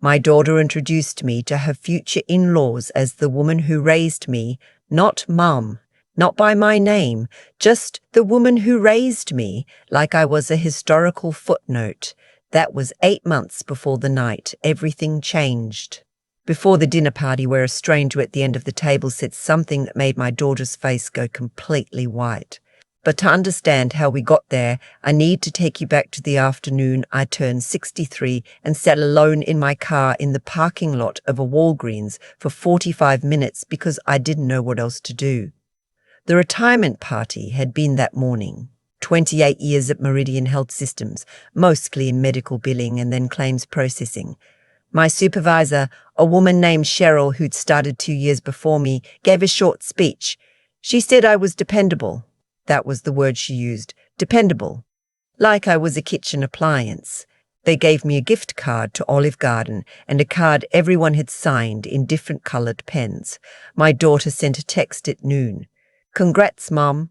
My daughter introduced me to her future in-laws as the woman who raised me, not Mum, not by my name, just the woman who raised me, like I was a historical footnote. That was 8 months before the night everything changed. Before the dinner party, where a stranger at the end of the table said something that made my daughter's face go completely white. But to understand how we got there, I need to take you back to the afternoon I turned 63 and sat alone in my car in the parking lot of a Walgreens for 45 minutes because I didn't know what else to do. The retirement party had been that morning. 28 years at Marion Health Systems, mostly in medical billing and then claims processing. My supervisor, a woman named Cheryl who'd started 2 years before me, gave a short speech. She said I was dependable. That was the word she used, dependable. Like I was a kitchen appliance. They gave me a gift card to Olive Garden and a card everyone had signed in different coloured pens. My daughter sent a text at noon. "Congrats, Mum."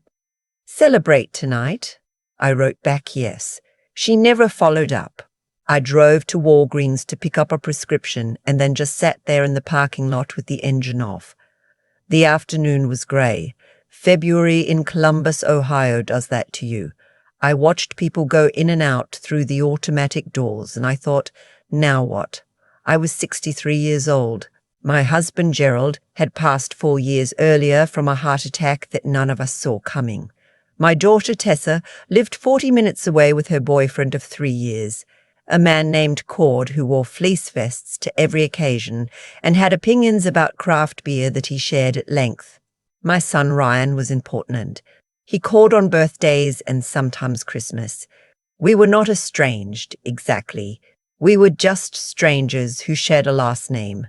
"Celebrate tonight?" I wrote back yes. She never followed up. I drove to Walgreens to pick up a prescription and then just sat there in the parking lot with the engine off. The afternoon was grey. February in Columbus, Ohio does that to you. I watched people go in and out through the automatic doors and I thought, now what? I was 63 years old. My husband Gerald had passed 4 years earlier from a heart attack that none of us saw coming. My daughter Tessa lived 40 minutes away with her boyfriend of 3 years, a man named Cord who wore fleece vests to every occasion and had opinions about craft beer that he shared at length. My son Ryan was in Portland. He called on birthdays and sometimes Christmas. We were not estranged, exactly. We were just strangers who shared a last name.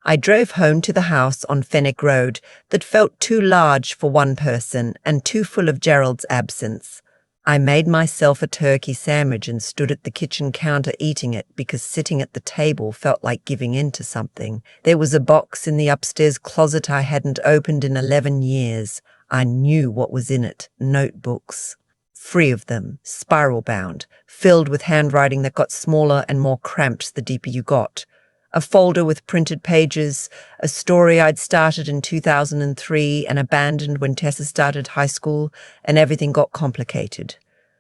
I drove home to the house on Fenwick Road that felt too large for one person and too full of Gerald's absence. I made myself a turkey sandwich and stood at the kitchen counter eating it because sitting at the table felt like giving in to something. There was a box in the upstairs closet I hadn't opened in 11 years. I knew what was in it. Notebooks. 3 of them, spiral-bound, filled with handwriting that got smaller and more cramped the deeper you got. A folder with printed pages, a story I'd started in 2003 and abandoned when Tessa started high school, and everything got complicated.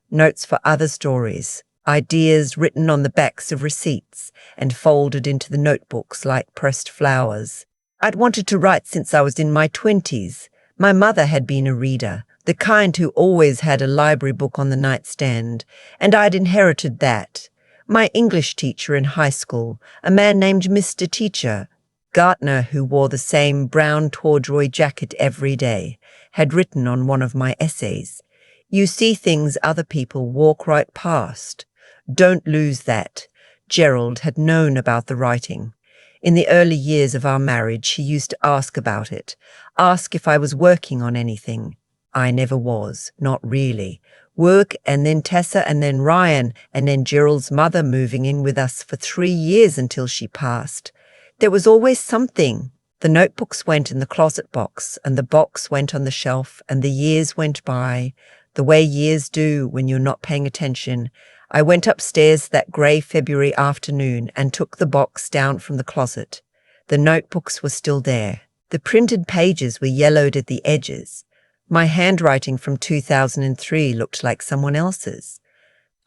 Notes for other stories, ideas written on the backs of receipts and folded into the notebooks like pressed flowers. I'd wanted to write since I was in my 20s. My mother had been a reader, the kind who always had a library book on the nightstand, and I'd inherited that. My English teacher in high school, a man named Mr. Teacher, Gartner, who wore the same brown corduroy jacket every day, had written on one of my essays, "You see things other people walk right past. Don't lose that." Gerald had known about the writing. In the early years of our marriage, he used to ask about it, ask if I was working on anything. I never was, not really. Work and then Tessa and then Ryan and then Gerald's mother moving in with us for 3 years until she passed. There was always something. The notebooks went in the closet box and the box went on the shelf and the years went by, the way years do when you're not paying attention. I went upstairs that grey February afternoon and took the box down from the closet. The notebooks were still there. The printed pages were yellowed at the edges. My handwriting from 2003 looked like someone else's.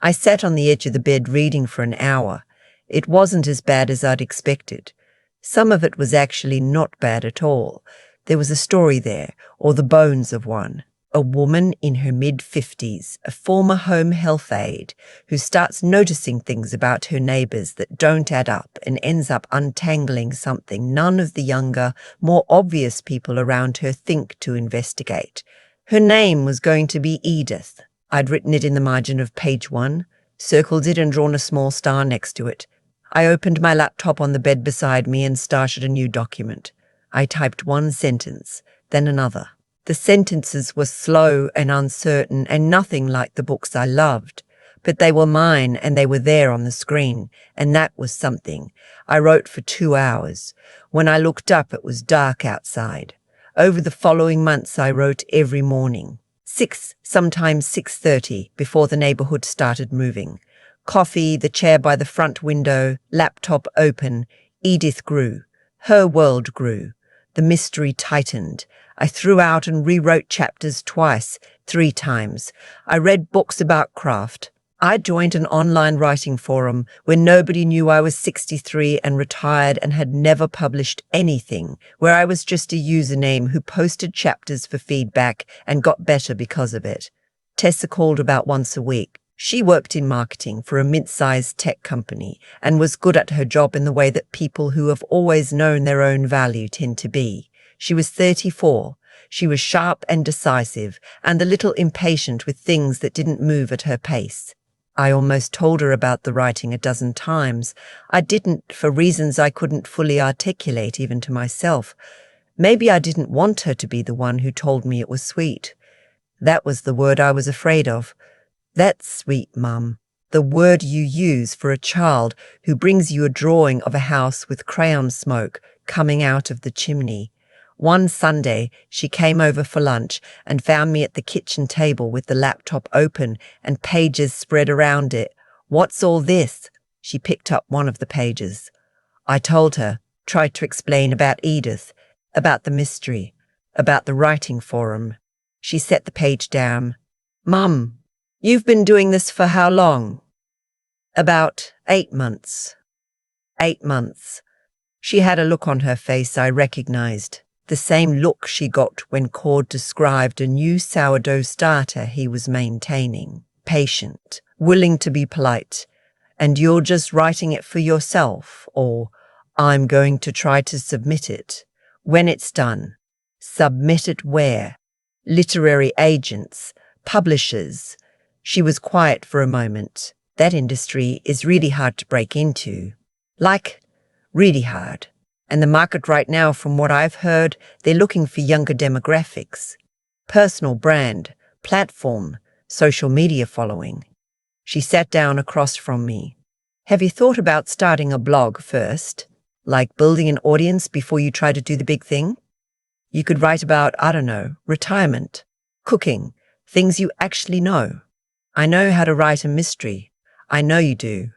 I sat on the edge of the bed reading for an hour. It wasn't as bad as I'd expected. Some of it was actually not bad at all. There was a story there, or the bones of one. A woman in her mid-50s, a former home health aide, who starts noticing things about her neighbours that don't add up and ends up untangling something none of the younger, more obvious people around her think to investigate. Her name was going to be Edith. I'd written it in the margin of page 1, circled it and drawn a small star next to it. I opened my laptop on the bed beside me and started a new document. I typed one sentence, then another. The sentences were slow and uncertain and nothing like the books I loved, but they were mine and they were there on the screen, and that was something. I wrote for 2 hours. When I looked up, it was dark outside. Over the following months, I wrote every morning. 6, sometimes 6:30, before the neighbourhood started moving. Coffee, the chair by the front window, laptop open. Edith grew. Her world grew. The mystery tightened. I threw out and rewrote chapters twice, 3 times. I read books about craft. I joined an online writing forum where nobody knew I was 63 and retired and had never published anything, where I was just a username who posted chapters for feedback and got better because of it. Tessa called about once a week. She worked in marketing for a mid-sized tech company and was good at her job in the way that people who have always known their own value tend to be. She was 34. She was sharp and decisive and a little impatient with things that didn't move at her pace. I almost told her about the writing a dozen times. I didn't, for reasons I couldn't fully articulate even to myself. Maybe I didn't want her to be the one who told me it was sweet. That was the word I was afraid of. That's sweet, Mum. The word you use for a child who brings you a drawing of a house with crayon smoke coming out of the chimney. One Sunday, she came over for lunch and found me at the kitchen table with the laptop open and pages spread around it. "What's all this?" She picked up one of the pages. I told her, tried to explain about Edith, about the mystery, about the writing forum. She set the page down. "Mum, you've been doing this for how long?" "About 8 months." 8 months. She had a look on her face I recognized. The same look she got when Cord described a new sourdough starter he was maintaining. Patient, willing to be polite. "And you're just writing it for yourself," or "I'm going to try to submit it. When it's done." Submit it where? Literary agents, publishers. She was quiet for a moment. That industry is really hard to break into. Like, really hard. And the market right now, from what I've heard, they're looking for younger demographics. Personal brand, platform, social media following. She sat down across from me. "Have you thought about starting a blog first? Like building an audience before you try to do the big thing? You could write about, I don't know, retirement, cooking, things you actually know. I know how to write a mystery. I know you do.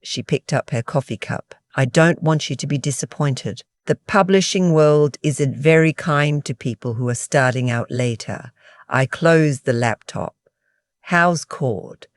She picked up her coffee cup. "I don't want you to be disappointed. The publishing world isn't very kind to people who are starting out later." I closed the laptop. "How's Cord?"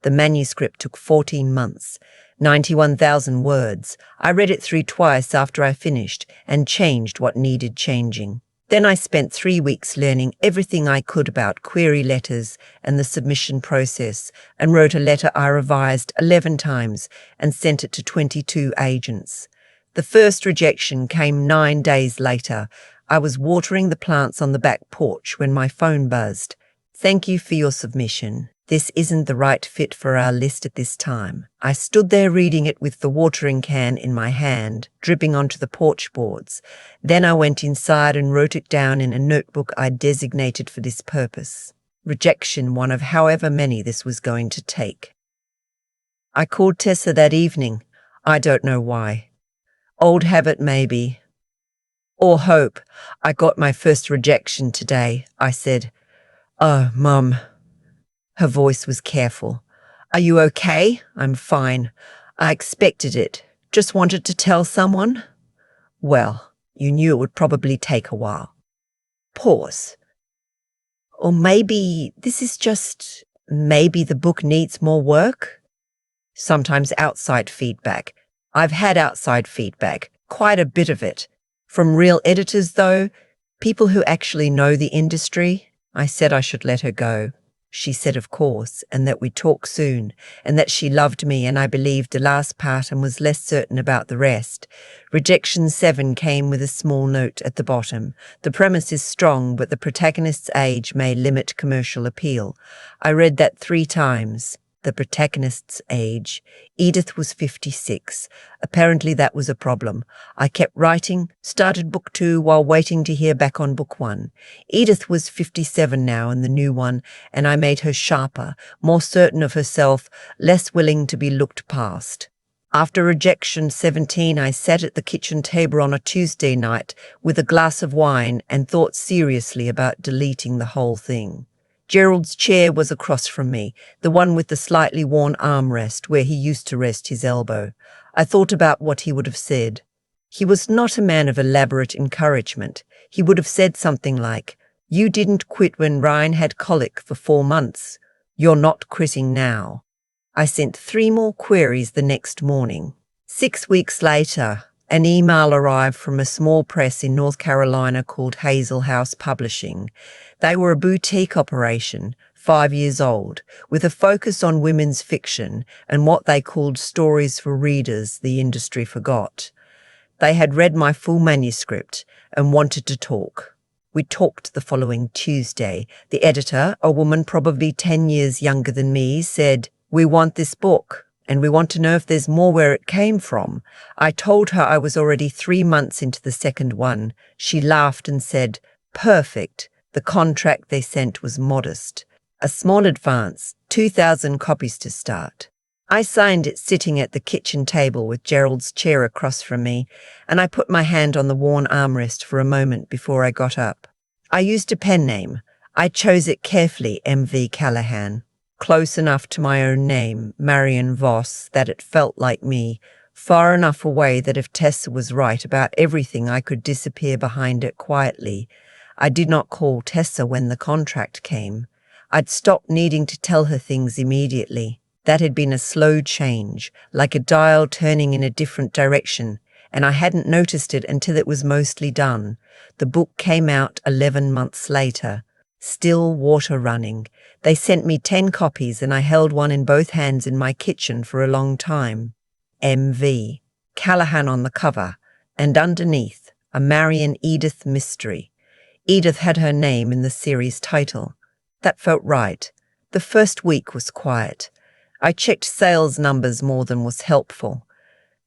The manuscript took 14 months, 91,000 words. I read it through twice after I finished and changed what needed changing. Then I spent 3 weeks learning everything I could about query letters and the submission process, and wrote a letter I revised 11 times and sent it to 22 agents. The first rejection came 9 days later. I was watering the plants on the back porch when my phone buzzed. "Thank you for your submission. This isn't the right fit for our list at this time." I stood there reading it with the watering can in my hand, dripping onto the porch boards. Then I went inside and wrote it down in a notebook I'd designated for this purpose. Rejection, one of however many this was going to take. I called Tessa that evening. I don't know why. Old habit, maybe. Or hope. "I got my first rejection today," I said. "Oh, Mum." Her voice was careful. "Are you okay?" "I'm fine. I expected it. Just wanted to tell someone." "Well, you knew it would probably take a while." Pause. "Or maybe maybe the book needs more work?" Sometimes outside feedback. I've had outside feedback, quite a bit of it. From real editors, though, people who actually know the industry. I said I should let her go. She said of course, and that we'd talk soon, and that she loved me, and I believed the last part and was less certain about the rest. Rejection 7 came with a small note at the bottom. "The premise is strong, but the protagonist's age may limit commercial appeal." I read that 3 times. The protagonist's age. Edith was 56. Apparently that was a problem. I kept writing, started book 2 while waiting to hear back on book 1. Edith was 57 now in the new one, and I made her sharper, more certain of herself, less willing to be looked past. After rejection 17, I sat at the kitchen table on a Tuesday night with a glass of wine and thought seriously about deleting the whole thing. Gerald's chair was across from me, the one with the slightly worn armrest where he used to rest his elbow. I thought about what he would have said. He was not a man of elaborate encouragement. He would have said something like, "You didn't quit when Ryan had colic for 4 months. You're not quitting now." I sent 3 more queries the next morning. 6 weeks later, an email arrived from a small press in North Carolina called Hazel House Publishing. They were a boutique operation, 5 years old, with a focus on women's fiction and what they called stories for readers the industry forgot. They had read my full manuscript and wanted to talk. We talked the following Tuesday. The editor, a woman probably 10 years younger than me, said, "We want this book, and we want to know if there's more where it came from." I told her I was already 3 months into the second one. She laughed and said, "Perfect." The contract they sent was modest. A small advance, 2,000 copies to start. I signed it sitting at the kitchen table with Gerald's chair across from me, and I put my hand on the worn armrest for a moment before I got up. I used a pen name. I chose it carefully, M.V. Callahan. Close enough to my own name, Marion Voss, that it felt like me, far enough away that if Tessa was right about everything I could disappear behind it quietly. I did not call Tessa when the contract came. I'd stopped needing to tell her things immediately. That had been a slow change, like a dial turning in a different direction, and I hadn't noticed it until it was mostly done. The book came out 11 months later. Still water running. They sent me 10 copies and I held one in both hands in my kitchen for a long time. M.V. Callahan on the cover, and underneath, a Marion Edith mystery. Edith had her name in the series title. That felt right. The first week was quiet. I checked sales numbers more than was helpful.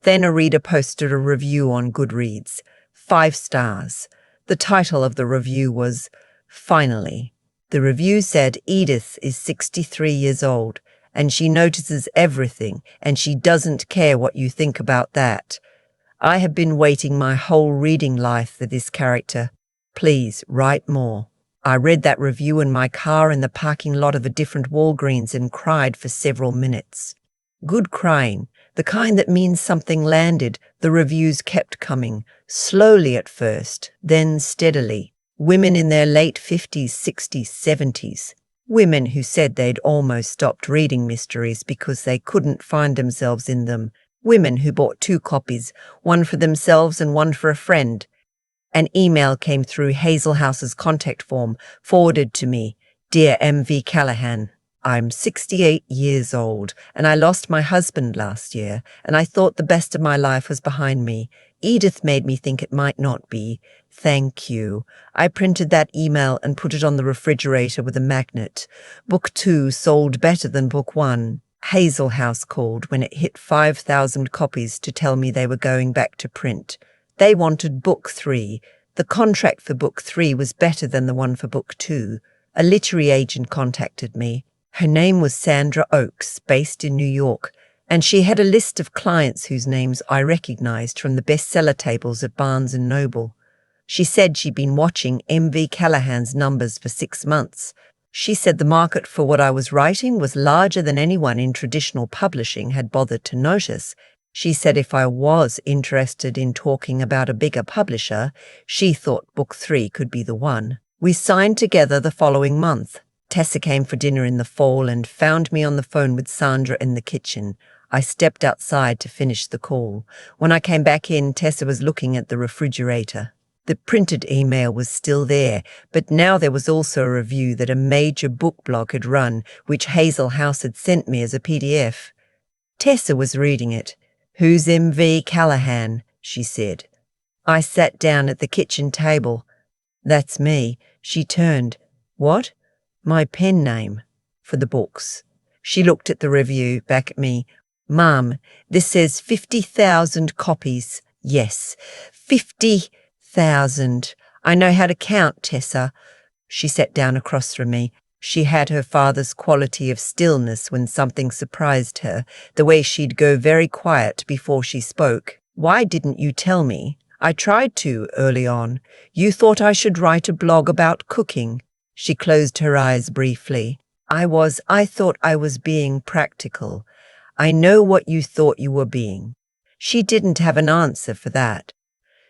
Then a reader posted a review on Goodreads. 5 stars. The title of the review was, "Finally." The review said Edith is 63 years old, and she notices everything, and she doesn't care what you think about that. I have been waiting my whole reading life for this character. Please write more. I read that review in my car in the parking lot of a different Walgreens and cried for several minutes. Good crying, the kind that means something landed. The reviews kept coming, slowly at first, then steadily. Women in their late 50s, 60s, 70s. Women who said they'd almost stopped reading mysteries because they couldn't find themselves in them. Women who bought 2 copies, one for themselves and one for a friend. An email came through Hazel House's contact form, forwarded to me. "Dear M.V. Callahan, I'm 68 years old, and I lost my husband last year, and I thought the best of my life was behind me. Edith made me think it might not be. Thank you." I printed that email and put it on the refrigerator with a magnet. Book 2 sold better than Book 1. Hazel House called when it hit 5,000 copies to tell me they were going back to print. They wanted Book 3. The contract for Book 3 was better than the one for Book 2. A literary agent contacted me. Her name was Sandra Oakes, based in New York, and she had a list of clients whose names I recognized from the bestseller tables at Barnes & Noble. She said she'd been watching M.V. Callahan's numbers for 6 months. She said the market for what I was writing was larger than anyone in traditional publishing had bothered to notice. She said if I was interested in talking about a bigger publisher, she thought Book 3 could be the one. We signed together the following month. Tessa came for dinner in the fall and found me on the phone with Sandra in the kitchen. I stepped outside to finish the call. When I came back in, Tessa was looking at the refrigerator. The printed email was still there, but now there was also a review that a major book blog had run, which Hazel House had sent me as a PDF. Tessa was reading it. "Who's M.V. Callahan?" she said. I sat down at the kitchen table. "That's me." She turned. "What?" "My pen name for the books." She looked at the review, back at me. "Mum, this says 50,000 copies." "Yes, 50,000. I know how to count, Tessa." She sat down across from me. She had her father's quality of stillness when something surprised her, the way she'd go very quiet before she spoke. "Why didn't you tell me?" "I tried to early on. You thought I should write a blog about cooking." She closed her eyes briefly. I thought I was being practical. I know what you thought you were being. She didn't have an answer for that.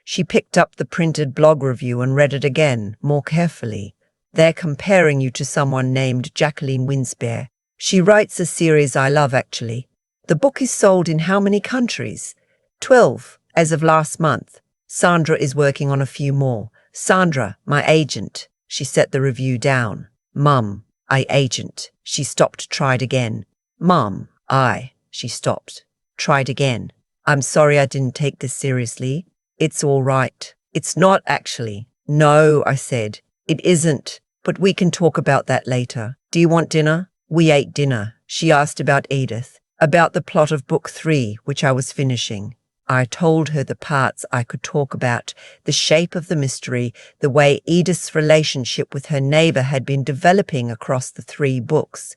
She picked up the printed blog review and read it again, more carefully. They're comparing you to someone named Jacqueline Winspear. She writes a series I love, actually. The book is sold in how many countries? 12, as of last month. Sandra is working on a few more. Sandra, my agent. She set the review down. Mum, agent. She stopped, tried again. Mum, She stopped. Tried again. I'm sorry I didn't take this seriously. It's all right. It's not, actually. No, I said. It isn't. But we can talk about that later. Do you want dinner? We ate dinner. She asked about Edith, about the plot of book 3, which I was finishing. I told her the parts I could talk about, the shape of the mystery, the way Edith's relationship with her neighbour had been developing across the 3 books.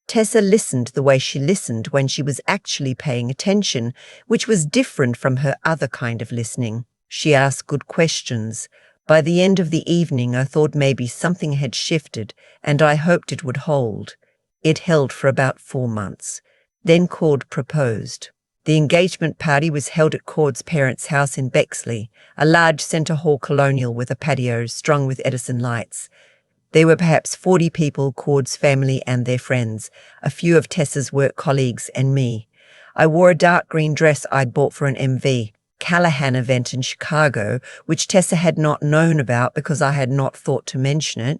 Tessa listened the way she listened when she was actually paying attention, which was different from her other kind of listening. She asked good questions. By the end of the evening, I thought maybe something had shifted, and I hoped it would hold. It held for about 4 months. Then Cord proposed. The engagement party was held at Cord's parents' house in Bexley, a large centre hall colonial with a patio strung with Edison lights. There were perhaps 40 people, Cord's family and their friends, a few of Tessa's work colleagues and me. I wore a dark green dress I'd bought for an MV Callahan event in Chicago, which Tessa had not known about because I had not thought to mention it.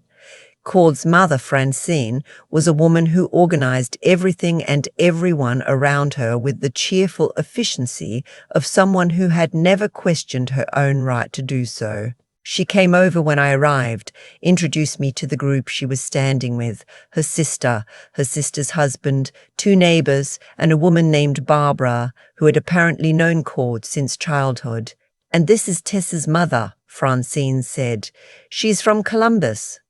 Cord's mother, Francine, was a woman who organized everything and everyone around her with the cheerful efficiency of someone who had never questioned her own right to do so. She came over when I arrived, introduced me to the group she was standing with, her sister's husband, 2 neighbors, and a woman named Barbara, who had apparently known Cord since childhood. And this is Tessa's mother, Francine said. She's from Columbus.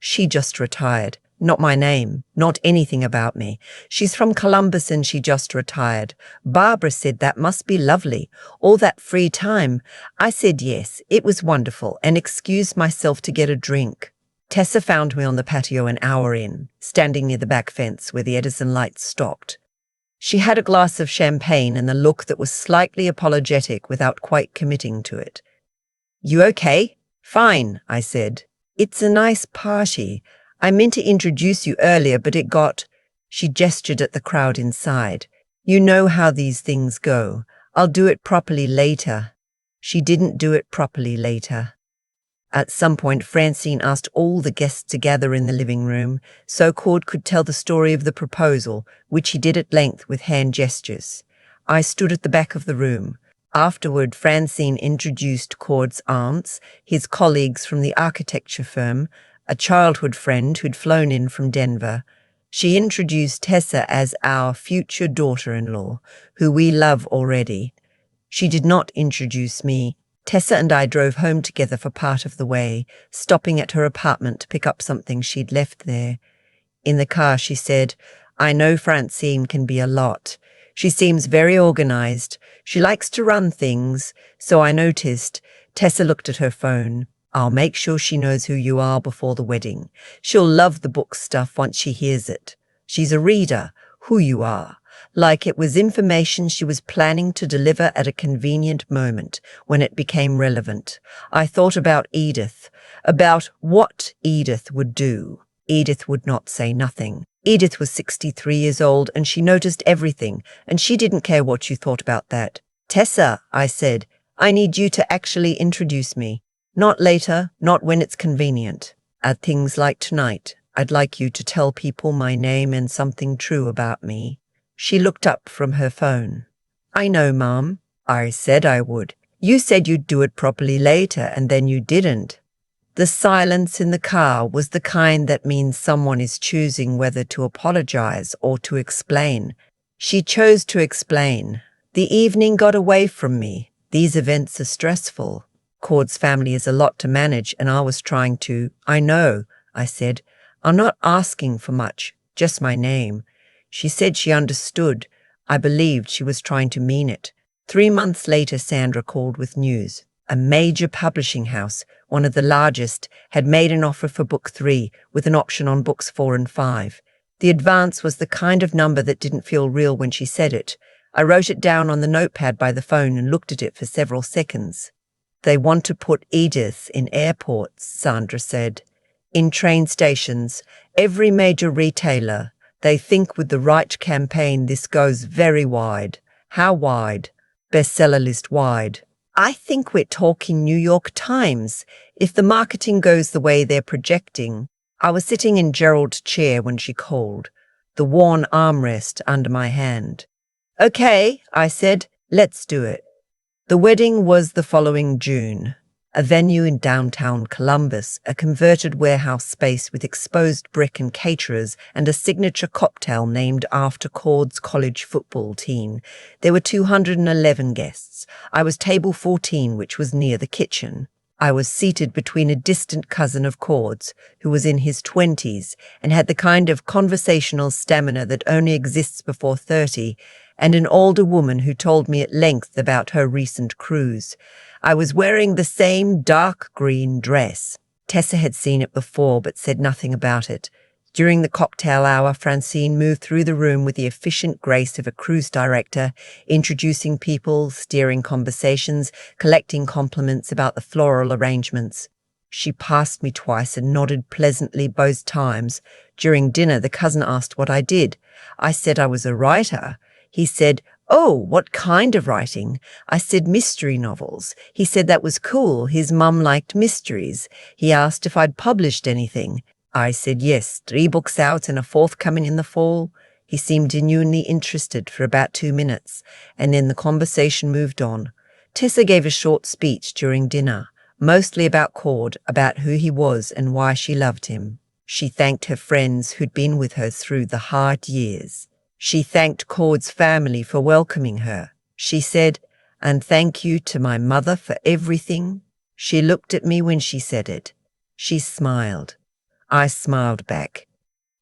She just retired. Not my name, not anything about me. She's from Columbus and she just retired. Barbara said that must be lovely, all that free time. I said yes, it was wonderful, and excused myself to get a drink. Tessa found me on the patio an hour in, standing near the back fence where the Edison lights stopped. She had a glass of champagne and a look that was slightly apologetic without quite committing to it. You okay? Fine, I said. It's a nice party. I meant to introduce you earlier, but it got... She gestured at the crowd inside. You know how these things go. I'll do it properly later. She didn't do it properly later. At some point, Francine asked all the guests to gather in the living room so Cord could tell the story of the proposal, which he did at length with hand gestures. I stood at the back of the room. Afterward, Francine introduced Cord's aunts, his colleagues from the architecture firm, a childhood friend who'd flown in from Denver. She introduced Tessa as our future daughter-in-law, who we love already. She did not introduce me. Tessa and I drove home together for part of the way, stopping at her apartment to pick up something she'd left there. In the car, she said, I know Francine can be a lot. She seems very organized. She likes to run things, so I noticed. Tessa looked at her phone. I'll make sure she knows who you are before the wedding. She'll love the book stuff once she hears it. She's a reader, who you are. Like it was information she was planning to deliver at a convenient moment when it became relevant. I thought about Edith, about what Edith would do. Edith would not say nothing. Edith was 63 years old and she noticed everything, and she didn't care what you thought about that. Tessa, I said, I need you to actually introduce me. Not later, not when it's convenient. At things like tonight, I'd like you to tell people my name and something true about me. She looked up from her phone. I know, Mom. I said I would. You said you'd do it properly later, and then you didn't. The silence in the car was the kind that means someone is choosing whether to apologize or to explain. She chose to explain. The evening got away from me. These events are stressful. Cord's family is a lot to manage, and I was trying to... I know, I said. I'm not asking for much, just my name. She said she understood. I believed she was trying to mean it. 3 months later, Sandra called with news. A major publishing house, one of the largest, had made an offer for book 3 with an option on books 4 and 5. The advance was the kind of number that didn't feel real when she said it. I wrote it down on the notepad by the phone and looked at it for several seconds. They want to put Edith in airports, Sandra said. In train stations, every major retailer. They think with the right campaign this goes very wide. How wide? Bestseller list wide. I think we're talking New York Times, if the marketing goes the way they're projecting. I was sitting in Gerald's chair when she called, the worn armrest under my hand. Okay, I said, let's do it. The wedding was the following June. A venue in downtown Columbus, a converted warehouse space with exposed brick and caterers, and a signature cocktail named after Cord's college football team. There were 211 guests. I was table 14, which was near the kitchen. I was seated between a distant cousin of Cord's, who was in his 20s and had the kind of conversational stamina that only exists before 30, and an older woman who told me at length about her recent cruise. I was wearing the same dark green dress. Tessa had seen it before but said nothing about it. During the cocktail hour, Francine moved through the room with the efficient grace of a cruise director, introducing people, steering conversations, collecting compliments about the floral arrangements. She passed me twice and nodded pleasantly both times. During dinner, the cousin asked what I did. I said I was a writer. He said, "Oh, what kind of writing?" I said mystery novels. He said that was cool. His mum liked mysteries. He asked if I'd published anything. I said yes, 3 books out and a 4th coming in the fall. He seemed genuinely interested for about 2 minutes, and then the conversation moved on. Tessa gave a short speech during dinner, mostly about Cord, about who he was and why she loved him. She thanked her friends who'd been with her through the hard years. She thanked Cord's family for welcoming her. She said, "And thank you to my mother for everything." She looked at me when she said it. She smiled. I smiled back.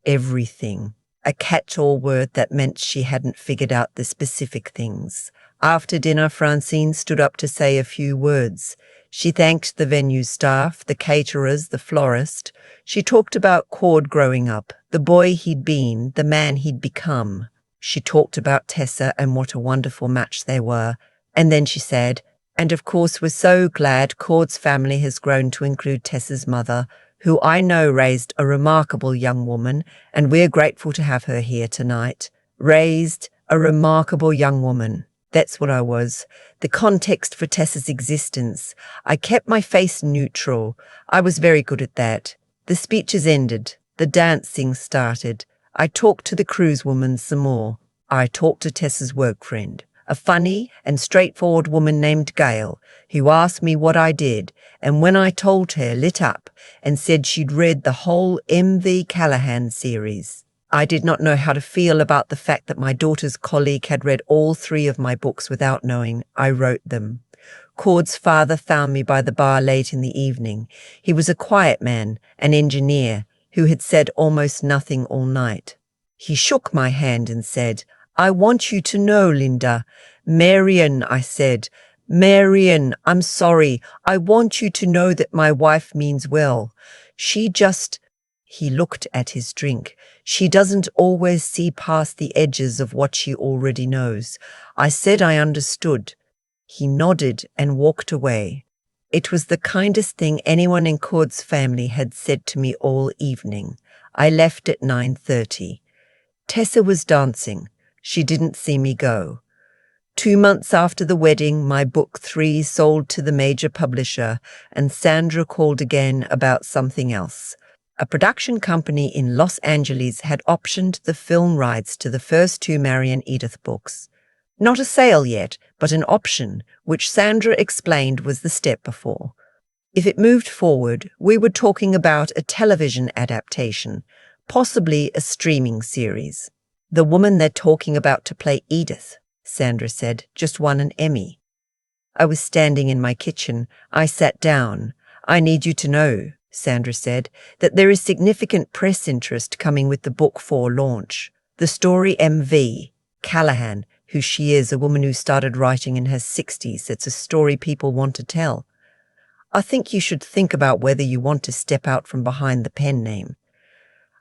Everything. A catch-all word that meant she hadn't figured out the specific things. After dinner, Francine stood up to say a few words. She thanked the venue staff, the caterers, the florist. She talked about Cord growing up, the boy he'd been, the man he'd become. She talked about Tessa and what a wonderful match they were. And then she said, "And of course we're so glad Cord's family has grown to include Tessa's mother, who I know raised a remarkable young woman, and we're grateful to have her here tonight." Raised a remarkable young woman. That's what I was. The context for Tessa's existence. I kept my face neutral. I was very good at that. The speeches ended. The dancing started. I talked to the cruise woman some more. I talked to Tessa's work friend, a funny and straightforward woman named Gail, who asked me what I did, and when I told her, lit up and said she'd read the whole M.V. Callahan series. I did not know how to feel about the fact that my daughter's colleague had read all 3 of my books without knowing I wrote them. Cord's father found me by the bar late in the evening. He was a quiet man, an engineer, who had said almost nothing all night. He shook my hand and said, "I want you to know, Linda." "Marion," I said. "Marion, I'm sorry. I want you to know that my wife means well. She just—" He looked at his drink. "She doesn't always see past the edges of what she already knows." I said I understood. He nodded and walked away. It was the kindest thing anyone in Cord's family had said to me all evening. I left at 9:30. Tessa was dancing. She didn't see me go. 2 months after the wedding, my book 3 sold to the major publisher, and Sandra called again about something else. A production company in Los Angeles had optioned the film rights to the first 2 Marion Edith books. Not a sale yet, but an option, which Sandra explained was the step before. If it moved forward, we were talking about a television adaptation, possibly a streaming series. "The woman they're talking about to play Edith," Sandra said, "just won an Emmy." I was standing in my kitchen. I sat down. "I need you to know," Sandra said, "that there is significant press interest coming with the book 4 launch. The story M.V. Callahan, who she is, a woman who started writing in her 60s. It's a story people want to tell. I think you should think about whether you want to step out from behind the pen name.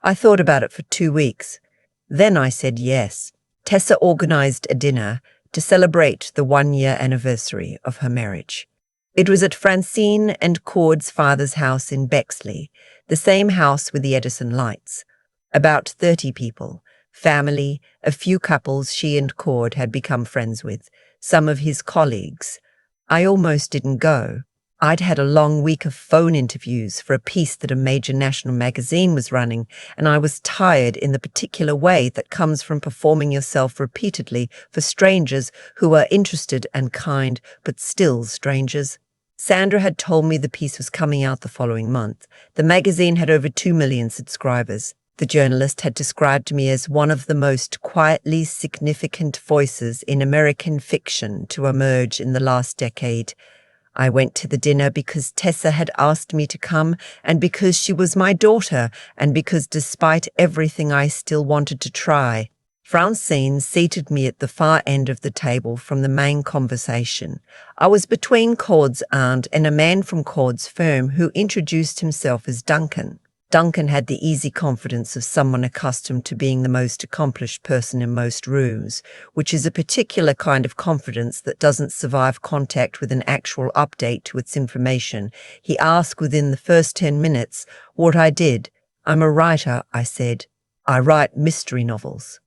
I thought about it for 2 weeks. Then I said yes. Tessa organized a dinner to celebrate the 1-year anniversary of her marriage. It was at Francine and Cord's father's house in Bexley, the same house with the Edison lights. About 30 people, family, a few couples she and Cord had become friends with, some of his colleagues. I almost didn't go. I'd had a long week of phone interviews for a piece that a major national magazine was running, and I was tired in the particular way that comes from performing yourself repeatedly for strangers who are interested and kind, but still strangers. Sandra had told me the piece was coming out the following month. The magazine had over 2 million subscribers. The journalist had described me as one of the most quietly significant voices in American fiction to emerge in the last decade. I went to the dinner because Tessa had asked me to come, and because she was my daughter, and because despite everything I still wanted to try. Francine seated me at the far end of the table from the main conversation. I was between Cord's aunt and a man from Cord's firm who introduced himself as Duncan. Duncan had the easy confidence of someone accustomed to being the most accomplished person in most rooms, which is a particular kind of confidence that doesn't survive contact with an actual update to its information. He asked within the first 10 minutes what I did. I'm a writer, I said. I write mystery novels.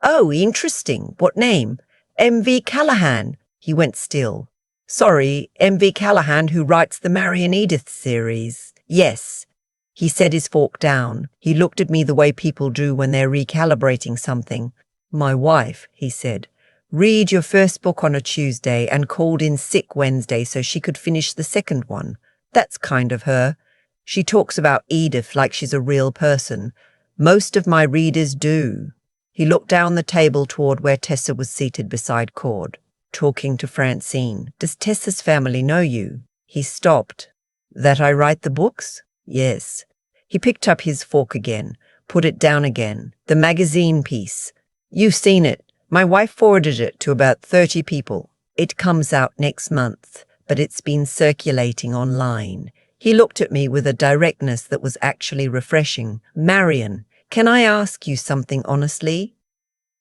Oh, interesting. What name? M.V. Callahan. He went still. Sorry, M.V. Callahan, who writes the Marion Edith series. Yes. He set his fork down. He looked at me the way people do when they're recalibrating something. My wife, he said, read your first book on a Tuesday and called in sick Wednesday so she could finish the second one. That's kind of her. She talks about Edith like she's a real person. Most of my readers do. He looked down the table toward where Tessa was seated beside Cord, talking to Francine. Does Tessa's family know you? He stopped. That I write the books? Yes. He picked up his fork again, put it down again. The magazine piece. You've seen it. My wife forwarded it to about 30 people. It comes out next month, but it's been circulating online. He looked at me with a directness that was actually refreshing. Marion, can I ask you something honestly?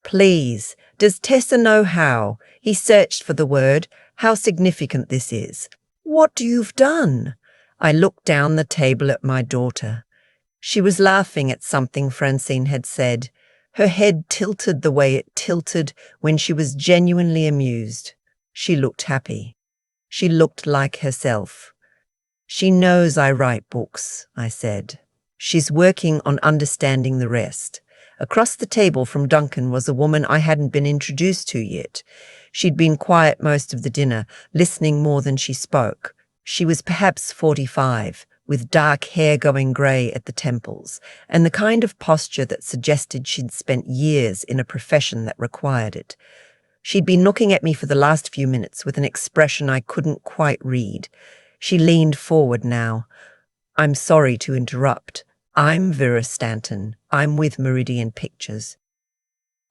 Please. Does Tessa know how? He searched for the word. How significant this is. What you've done? I looked down the table at my daughter. She was laughing at something Francine had said. Her head tilted the way it tilted when she was genuinely amused. She looked happy. She looked like herself. She knows I write books, I said. She's working on understanding the rest. Across the table from Duncan was a woman I hadn't been introduced to yet. She'd been quiet most of the dinner, listening more than she spoke. She was perhaps 45, with dark hair going grey at the temples, and the kind of posture that suggested she'd spent years in a profession that required it. She'd been looking at me for the last few minutes with an expression I couldn't quite read. She leaned forward now. I'm sorry to interrupt. I'm Vera Stanton. I'm with Meridian Pictures.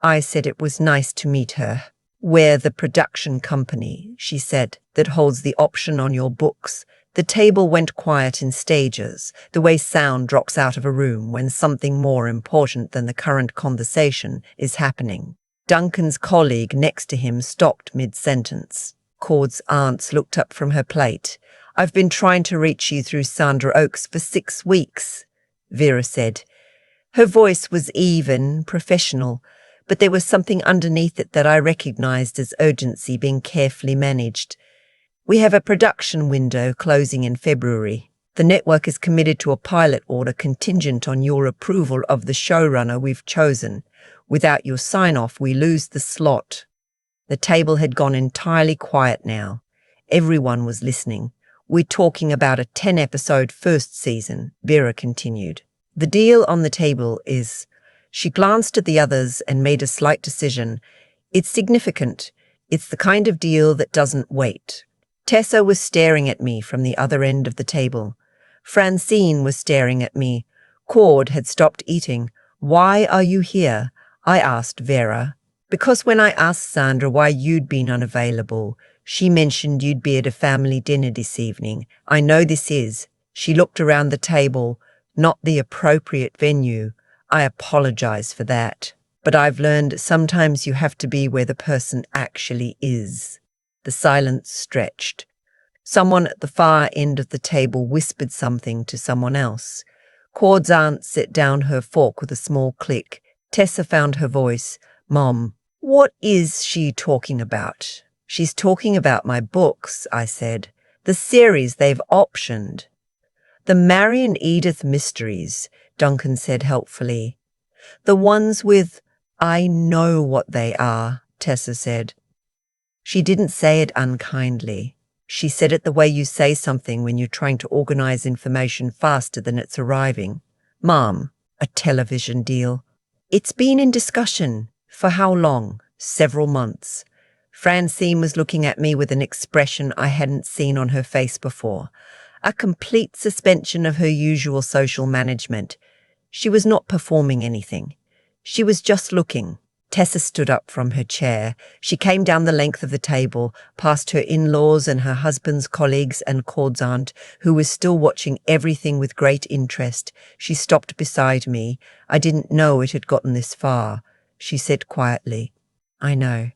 I said it was nice to meet her. We're the production company, she said, that holds the option on your books. The table went quiet in stages, the way sound drops out of a room when something more important than the current conversation is happening. Duncan's colleague next to him stopped mid-sentence. Cord's aunt looked up from her plate. I've been trying to reach you through Sandra Oaks for 6 weeks, Vera said. Her voice was even, professional, but there was something underneath it that I recognized as urgency being carefully managed. We have a production window closing in February. The network is committed to a pilot order contingent on your approval of the showrunner we've chosen. Without your sign-off, we lose the slot. The table had gone entirely quiet now. Everyone was listening. We're talking about a 10-episode first season, Vera continued. The deal on the table is... She glanced at the others and made a slight decision. It's significant. It's the kind of deal that doesn't wait. Tessa was staring at me from the other end of the table. Francine was staring at me. Cord had stopped eating. Why are you here? I asked Vera. Because when I asked Sandra why you'd been unavailable, She mentioned you'd be at a family dinner this evening. I know this is. She looked around the table. Not the appropriate venue. I apologize for that. But I've learned sometimes you have to be where the person actually is. The silence stretched. Someone at the far end of the table whispered something to someone else. Claude's aunt set down her fork with a small click. Tessa found her voice. Mom, what is she talking about? She's talking about my books, I said. The series they've optioned. The Marion Edith mysteries, Duncan said helpfully. The ones with, I know what they are, Tessa said. She didn't say it unkindly. She said it the way you say something when you're trying to organize information faster than it's arriving. Mom, a television deal. It's been in discussion. For how long? Several months. Francine was looking at me with an expression I hadn't seen on her face before. A complete suspension of her usual social management. She was not performing anything. She was just looking. Tessa stood up from her chair. She came down the length of the table, past her in-laws and her husband's colleagues and Claude's aunt, who was still watching everything with great interest. She stopped beside me. I didn't know it had gotten this far. She said quietly, I know.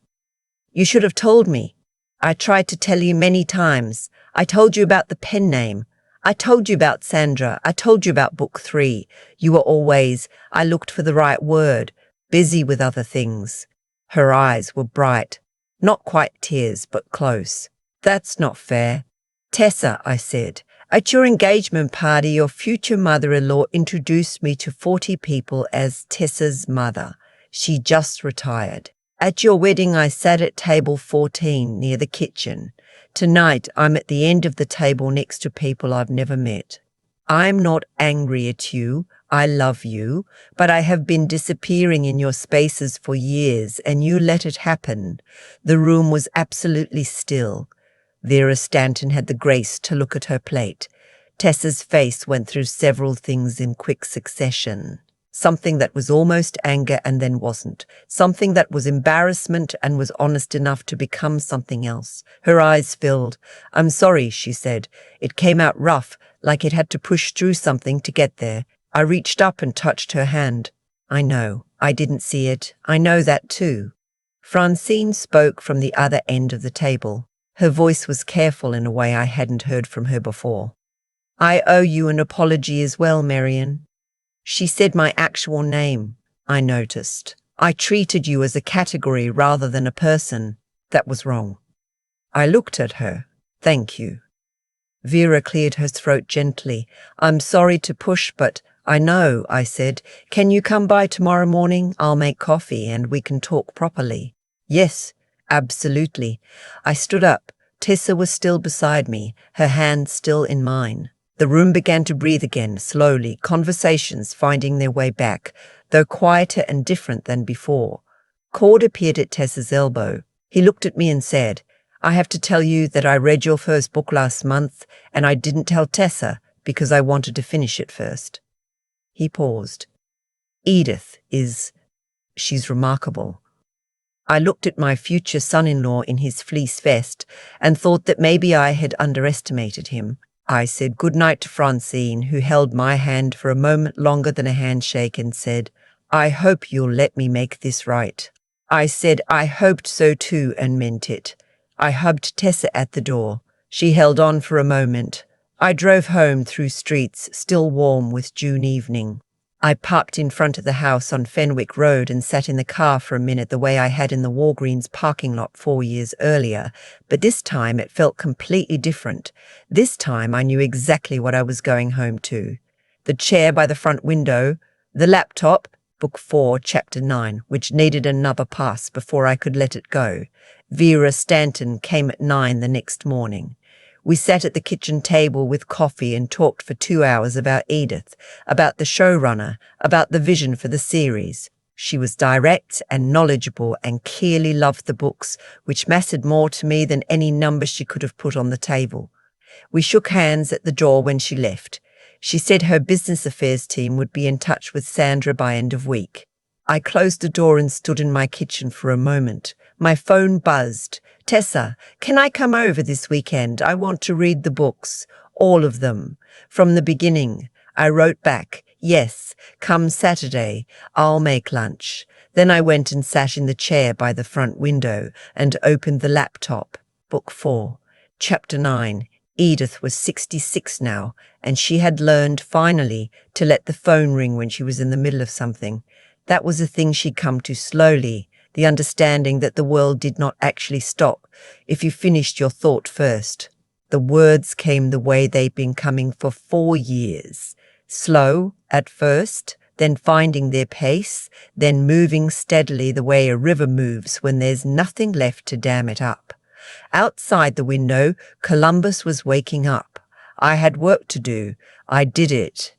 You should have told me. I tried to tell you many times. I told you about the pen name. I told you about Sandra. I told you about book 3. You were always, I looked for the right word, busy with other things. Her eyes were bright. Not quite tears, but close. That's not fair. Tessa, I said, at your engagement party, your future mother-in-law introduced me to 40 people as Tessa's mother. She just retired. At your wedding, I sat at table 14 near the kitchen. Tonight, I'm at the end of the table next to people I've never met. I'm not angry at you. I love you, but I have been disappearing in your spaces for years, and you let it happen. The room was absolutely still. Vera Stanton had the grace to look at her plate. Tessa's face went through several things in quick succession. Something that was almost anger and then wasn't. Something that was embarrassment and was honest enough to become something else. Her eyes filled. I'm sorry, she said. It came out rough, like it had to push through something to get there. I reached up and touched her hand. I know. I didn't see it. I know that too. Francine spoke from the other end of the table. Her voice was careful in a way I hadn't heard from her before. I owe you an apology as well, Marion. She said my actual name, I noticed. I treated you as a category rather than a person. That was wrong. I looked at her. Thank you. Vera cleared her throat gently. I'm sorry to push, but I know, I said. Can you come by tomorrow morning? I'll make coffee and we can talk properly. Yes, absolutely. I stood up. Tessa was still beside me, her hand still in mine. The room began to breathe again, slowly, conversations finding their way back, though quieter and different than before. Claude appeared at Tessa's elbow. He looked at me and said, I have to tell you that I read your first book last month, and I didn't tell Tessa because I wanted to finish it first. He paused. Edith she's remarkable. I looked at my future son-in-law in his fleece vest and thought that maybe I had underestimated him. I said good night to Francine, who held my hand for a moment longer than a handshake and said, I hope you'll let me make this right. I said I hoped so too and meant it. I hugged Tessa at the door. She held on for a moment. I drove home through streets still warm with June evening. I parked in front of the house on Fenwick Road and sat in the car for a minute the way I had in the Walgreens parking lot 4 years earlier, but this time it felt completely different. This time I knew exactly what I was going home to. The chair by the front window, the laptop, Book 4, Chapter 9, which needed another pass before I could let it go. Vera Stanton came at 9 the next morning. We sat at the kitchen table with coffee and talked for 2 hours about Edith, about the showrunner, about the vision for the series. She was direct and knowledgeable and clearly loved the books, which mattered more to me than any number she could have put on the table. We shook hands at the door when she left. She said her business affairs team would be in touch with Sandra by end of week. I closed the door and stood in my kitchen for a moment. My phone buzzed. Tessa, can I come over this weekend? I want to read the books, all of them, from the beginning. I wrote back, yes, come Saturday, I'll make lunch. Then I went and sat in the chair by the front window and opened the laptop. Book 4, Chapter 9. Edith was 66 now, and she had learned, finally, to let the phone ring when she was in the middle of something. That was a thing she'd come to slowly, the understanding that the world did not actually stop if you finished your thought first. The words came the way they'd been coming for 4 years. Slow at first, then finding their pace, then moving steadily the way a river moves when there's nothing left to dam it up. Outside the window, Columbus was waking up. I had work to do. I did it.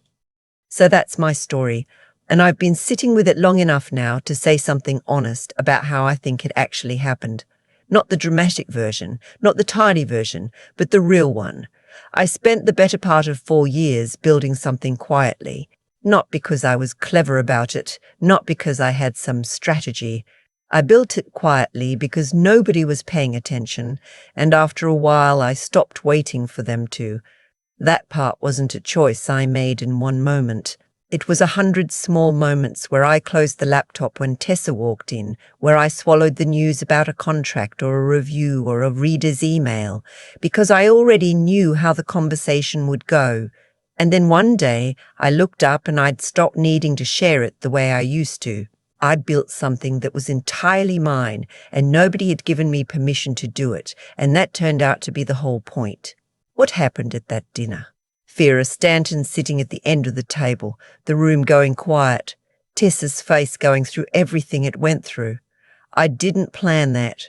So that's my story, and I've been sitting with it long enough now to say something honest about how I think it actually happened. Not the dramatic version, not the tidy version, but the real one. I spent the better part of 4 years building something quietly, not because I was clever about it, not because I had some strategy. I built it quietly because nobody was paying attention, and after a while I stopped waiting for them to. That part wasn't a choice I made in one moment. It was 100 small moments where I closed the laptop when Tessa walked in, where I swallowed the news about a contract or a review or a reader's email, because I already knew how the conversation would go. And then one day I looked up and I'd stopped needing to share it the way I used to. I'd built something that was entirely mine, and nobody had given me permission to do it, and that turned out to be the whole point. What happened at that dinner? Vera Stanton sitting at the end of the table, the room going quiet, Tessa's face going through everything it went through. I didn't plan that.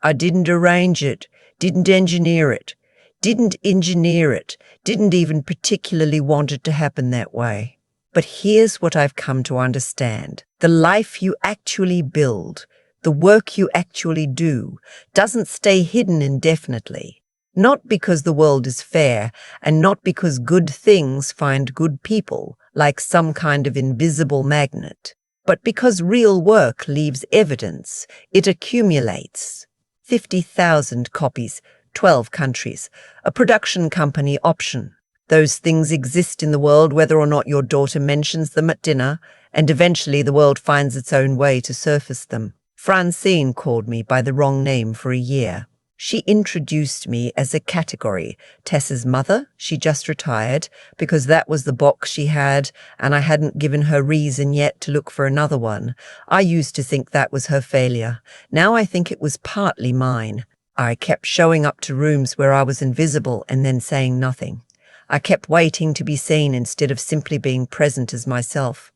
I didn't arrange it, didn't engineer it, didn't even particularly want it to happen that way. But here's what I've come to understand. The life you actually build, the work you actually do, doesn't stay hidden indefinitely. Not because the world is fair, and not because good things find good people, like some kind of invisible magnet, but because real work leaves evidence. It accumulates. 50,000 copies, 12 countries, a production company option. Those things exist in the world whether or not your daughter mentions them at dinner, and eventually the world finds its own way to surface them. Francine called me by the wrong name for a year. She introduced me as a category. Tessa's mother, she just retired, because that was the box she had, and I hadn't given her reason yet to look for another one. I used to think that was her failure. Now I think it was partly mine. I kept showing up to rooms where I was invisible and then saying nothing. I kept waiting to be seen instead of simply being present as myself.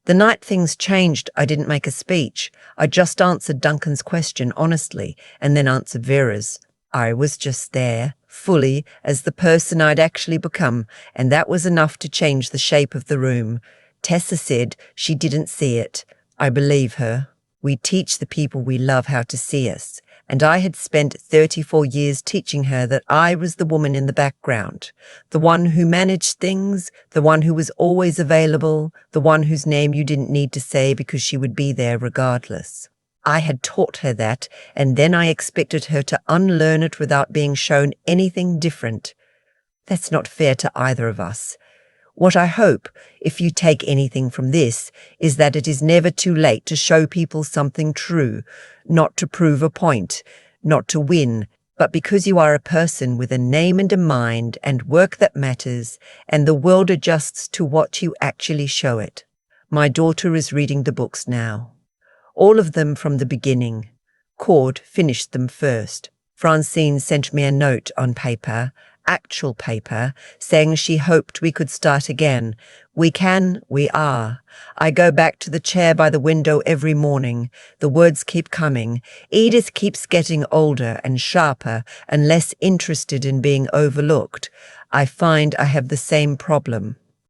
The night things changed, I didn't make a speech. I just answered Duncan's question honestly, and then answered Vera's. I was just there, fully, as the person I'd actually become, and that was enough to change the shape of the room. Tessa said she didn't see it. I believe her. We teach the people we love how to see us, and I had spent 34 years teaching her that I was the woman in the background, the one who managed things, the one who was always available, the one whose name you didn't need to say because she would be there regardless. I had taught her that, and then I expected her to unlearn it without being shown anything different. That's not fair to either of us. What I hope, if you take anything from this, is that it is never too late to show people something true, not to prove a point, not to win, but because you are a person with a name and a mind and work that matters, and the world adjusts to what you actually show it. My daughter is reading the books now. All of them from the beginning. Cord finished them first. Francine sent me a note on paper, actual paper, saying she hoped we could start again. We can, we are. I go back to the chair by the window every morning. The words keep coming. Edith keeps getting older and sharper and less interested in being overlooked. I find I have the same problem.